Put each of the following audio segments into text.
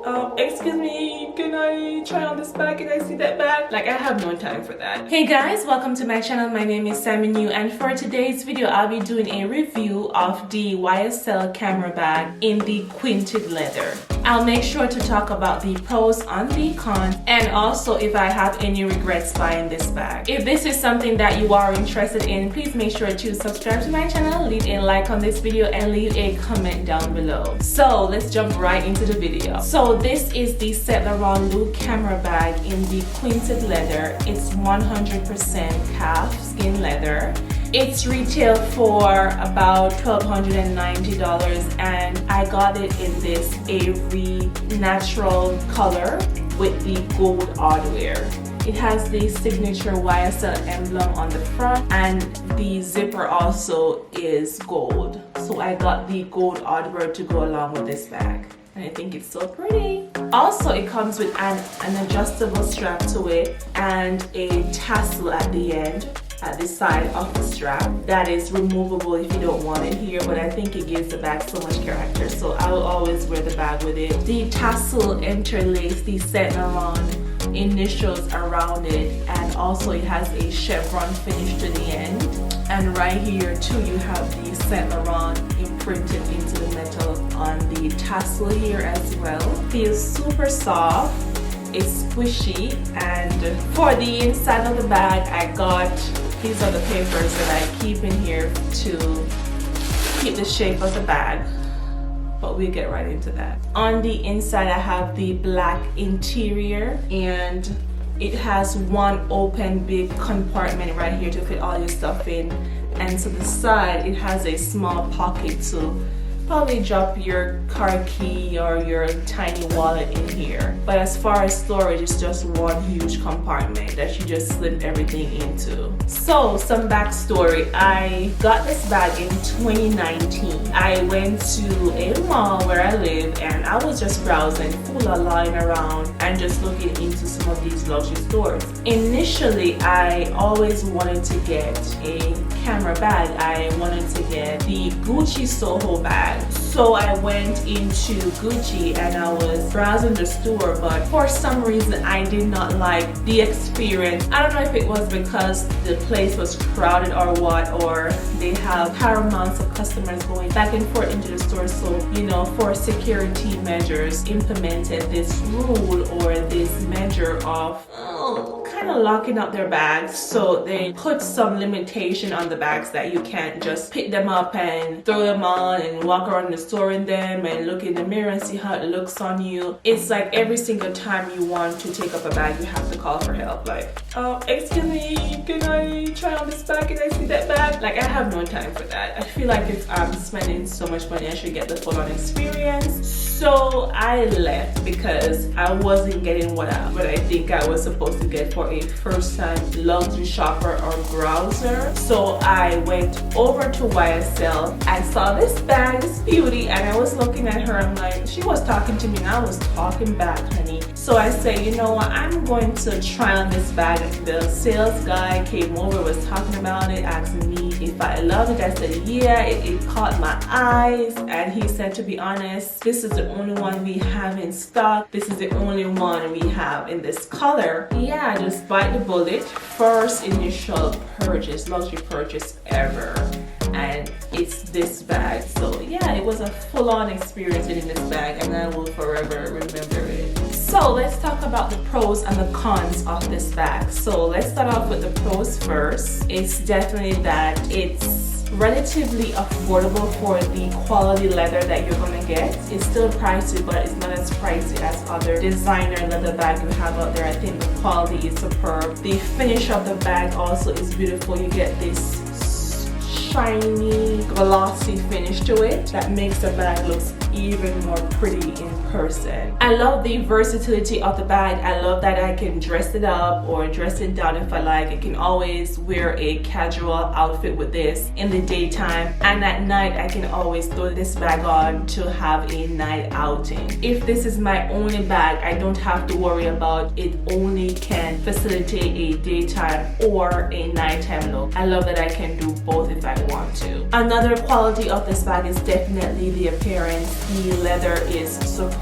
Excuse me, can I try on this bag? Can I see that bag? Like, I have no time for that. Hey guys, welcome to my channel. My name is Simon Yu, and for today's video I'll be doing a review of the YSL camera bag in the quilted leather. I'll make sure to talk about the pros and the cons, and also if I have any regrets buying this bag. If this is something that you are interested in, please make sure to subscribe to my channel, leave a like on this video, and leave a comment down below. So let's jump right into the video. So this is the Laurent Lou Camera Bag in the quilted leather. It's 100% calf skin leather. It's retail for about $1,290, and I got it in this Avery natural color with the gold hardware. It has the signature YSL emblem on the front, and the zipper also is gold. So I got the gold hardware to go along with this bag, and I think it's so pretty. Also, it comes with an adjustable strap to it and a tassel at the end, at the side of the strap, that is removable if you don't want it here, but I think it gives the bag so much character, so I will always wear the bag with it. The tassel interlaced the Saint Laurent initials around it, and also it has a chevron finish to the end, and right here too you have the Saint Laurent imprinted into the metal on the tassel here as well. Feels super soft, it's squishy, and for the inside of the bag I got these are the papers that I keep in here to keep the shape of the bag, but we'll get right into that. On the inside I have the black interior, and it has one open big compartment right here to fit all your stuff in, and to the side it has a small pocket to probably drop your car key or your tiny wallet in here. But as far as storage, it's just one huge compartment that you just slip everything into. So some backstory, I got this bag in 2019. I went to a mall where I live, and I was just browsing, lying around and just looking into some of these luxury stores. Initially, I always wanted to get a camera bag. I wanted to get the Gucci Soho bag. So I went into Gucci and I was browsing the store, but for some reason I did not like the experience. I don't know if it was because the place was crowded or what, or they have paramounts of customers going back and forth into the store, so you know, for security measures implemented this rule or this measure of kind of locking up their bags. So they put some limitation on the bags that you can't just pick them up and throw them on and walk around the store in them and look in the mirror and see how it looks on you. It's like every single time you want to take up a bag you have to call for help, like, excuse me, can I try on this bag? Can I see that bag? Like, I have no time for that. I feel like if I'm spending so much money I should get the full-on experience. So I left because I wasn't getting what I think I was supposed to get for a first-time luxury shopper or browser. So I went over to YSL. I saw this bag, this beauty, and I was looking at her. I'm like, she was talking to me and I was talking back, honey. So I said, you know what, I'm going to try on this bag. The sales guy came over, was talking about it, asking me if I love it. I said, yeah, it caught my eyes, and he said, to be honest, this is the only one we have in stock. This is the only one we have in this color. Yeah, just bite the bullet. First initial purchase, luxury purchase ever, and it's this bag. So yeah, it was a full-on experience in this bag, and I will forever remember it. So let's talk about the pros and the cons of this bag. So let's start off with the pros first. It's definitely that it's relatively affordable for the quality leather that you're gonna get. It's still pricey, but it's not as pricey as other designer leather bags you have out there. I think the quality is superb. The finish of the bag also is beautiful. You get this shiny, glossy finish to it that makes the bag look even more pretty in person. I love the versatility of the bag. I love that I can dress it up or dress it down if I like. I can always wear a casual outfit with this in the daytime, and at night I can always throw this bag on to have a night outing. If this is my only bag, I don't have to worry about it only can facilitate a daytime or a nighttime look. I love that I can do both if I want to. Another quality of this bag is definitely the appearance. The leather is superb.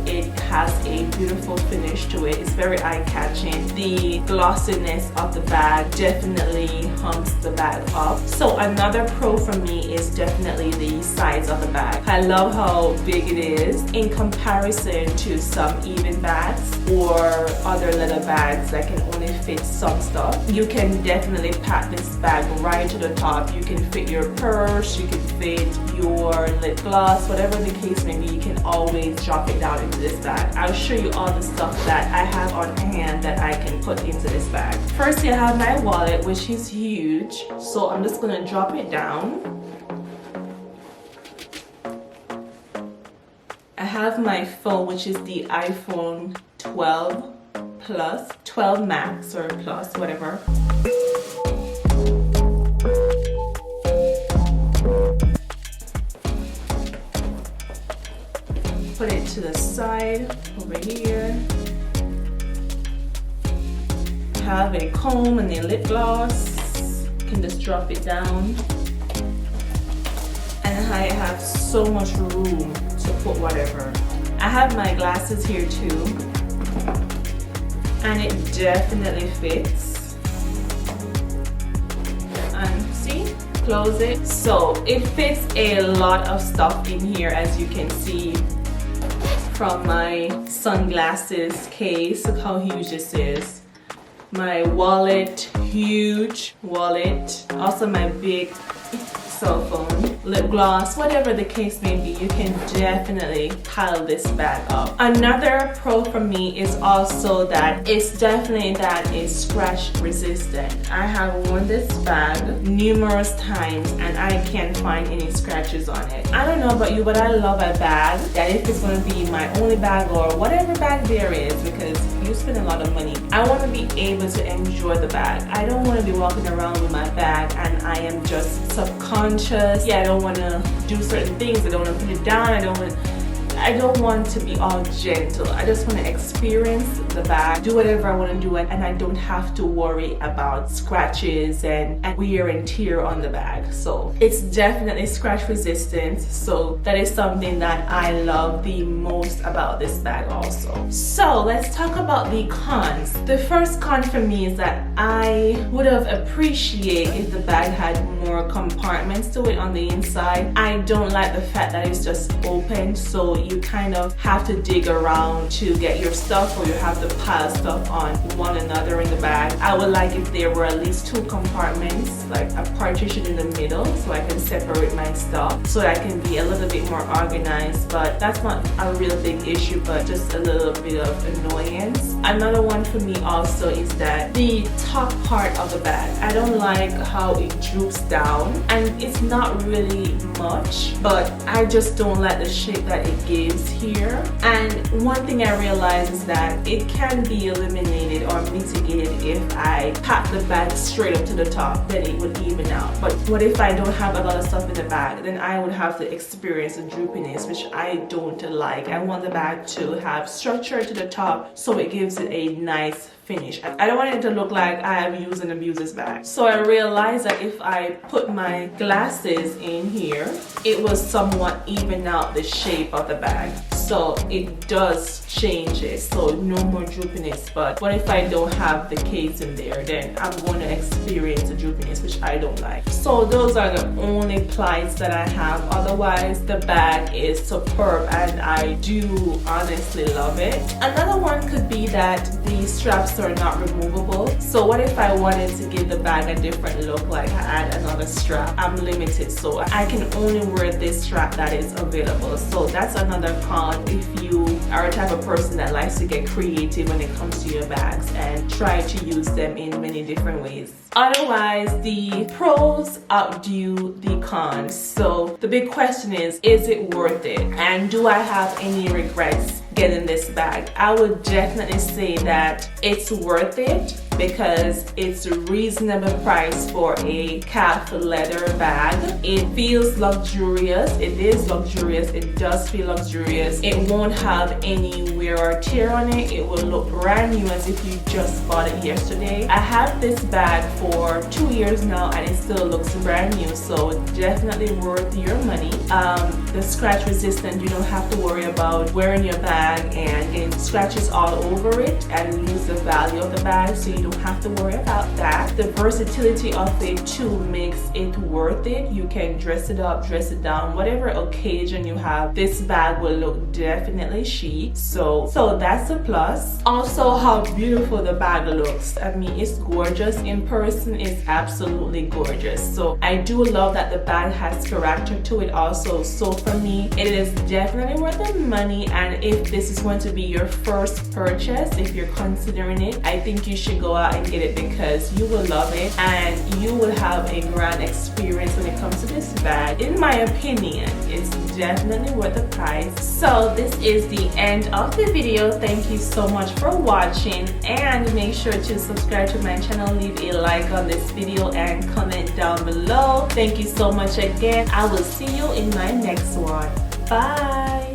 It has beautiful finish to it. It's very eye-catching. The glossiness of the bag definitely humps the bag up. So another pro for me is definitely the size of the bag. I love how big it is in comparison to some even bags or other leather bags that can only fit some stuff. You can definitely pack this bag right to the top. You can fit your purse, you can fit your lip gloss, whatever the case may be, you can always drop it down into this bag. I'll show you all the stuff that I have on hand that I can put into this bag. Firstly, I have my wallet, which is huge. So I'm just gonna drop it down. I have my phone, which is the iPhone 12 Plus, 12 Max or Plus, whatever. Put it to the side over here. I have a comb and a lip gloss. You can just drop it down. And I have so much room to put whatever. I have my glasses here too. And it definitely fits. And see? Close it. So it fits a lot of stuff in here, as you can see from my sunglasses case. Look how huge this is. My wallet, huge wallet. Also my big cell phone, lip gloss, whatever the case may be, you can definitely pile this bag up. Another pro for me is also that it's definitely that it's scratch resistant. I have worn this bag numerous times and I can't find any scratches on it. I don't know about you, but I love a bag that if it's going to be my only bag or whatever bag there is, because you spend a lot of money, I want to be able to enjoy the bag. I don't want to be walking around with my bag and I am just subconscious. Yeah, I don't want to do certain things. I don't want to put it down. I don't want to be all gentle. I just want to experience the bag, do whatever I want to do, and I don't have to worry about scratches and wear and tear on the bag. So it's definitely scratch resistant. So that is something that I love the most about this bag also. So let's talk about the cons. The first con for me is that I would have appreciated if the bag had more compartments to it on the inside. I don't like the fact that it's just open, so you kind of have to dig around to get your stuff, or you have to pile stuff on one another in the bag. I would like if there were at least 2 compartments, like a partition in the middle, so I can separate my stuff, so that I can be a little bit more organized. But that's not a real big issue, but just a little bit of annoyance. Another one for me also is that the top part of the bag, I don't like how it droops down, and it's not really much, but I just don't like the shape that it gives here. And one thing I realized is that it can be eliminated or mitigated if I pack the bag straight up to the top, then it would even out. But what if I don't have a lot of stuff in the bag? Then I would have to experience a droopiness, which I don't like. I want the bag to have structure to the top so it gives it a nice finish. I don't want it to look like I have used and abused this bag. So I realized that if I put my glasses in here, it will somewhat even out the shape of the bag. So it does change it, so no more droopiness. But what if I don't have the case in there? Then I'm going to experience the droopiness, which I don't like. So those are the only plights that I have. Otherwise, the bag is superb and I do honestly love it. Another one could be that the straps are not removable. So what if I wanted to give the bag a different look, like I add another strap? I'm limited, so I can only wear this strap that is available. So that's another con if you are a type of person that likes to get creative when it comes to your bags and try to use them in many different ways. Otherwise, the pros outdo the cons. So the big question is it worth it? And do I have any regrets getting this bag? I would definitely say that it's worth it because it's a reasonable price for a calf leather bag. It feels luxurious. It is luxurious. It does feel luxurious. It won't have any wear wear or tear on it, it will look brand new as if you just bought it yesterday. I have this bag for 2 years now and it still looks brand new, so definitely worth your money. The scratch resistant, you don't have to worry about wearing your bag and getting scratches all over it and lose the value of the bag, so you don't have to worry about that. The versatility of it too makes it worth it. You can dress it up, dress it down, whatever occasion you have, this bag will look definitely chic. So that's a plus. Also, how beautiful the bag looks. I mean, it's gorgeous. In person, it's absolutely gorgeous. So I do love that the bag has character to it also. So for me, it is definitely worth the money, and if this is going to be your first purchase, if you're considering it, I think you should go out and get it because you will love it and you will have a grand experience when it comes to this bag. In my opinion, it's definitely worth the price. So this is the end of the video. Thank you so much for watching, and make sure to subscribe to my channel, leave a like on this video and comment down below. Thank you so much again. I will see you in my next one. Bye.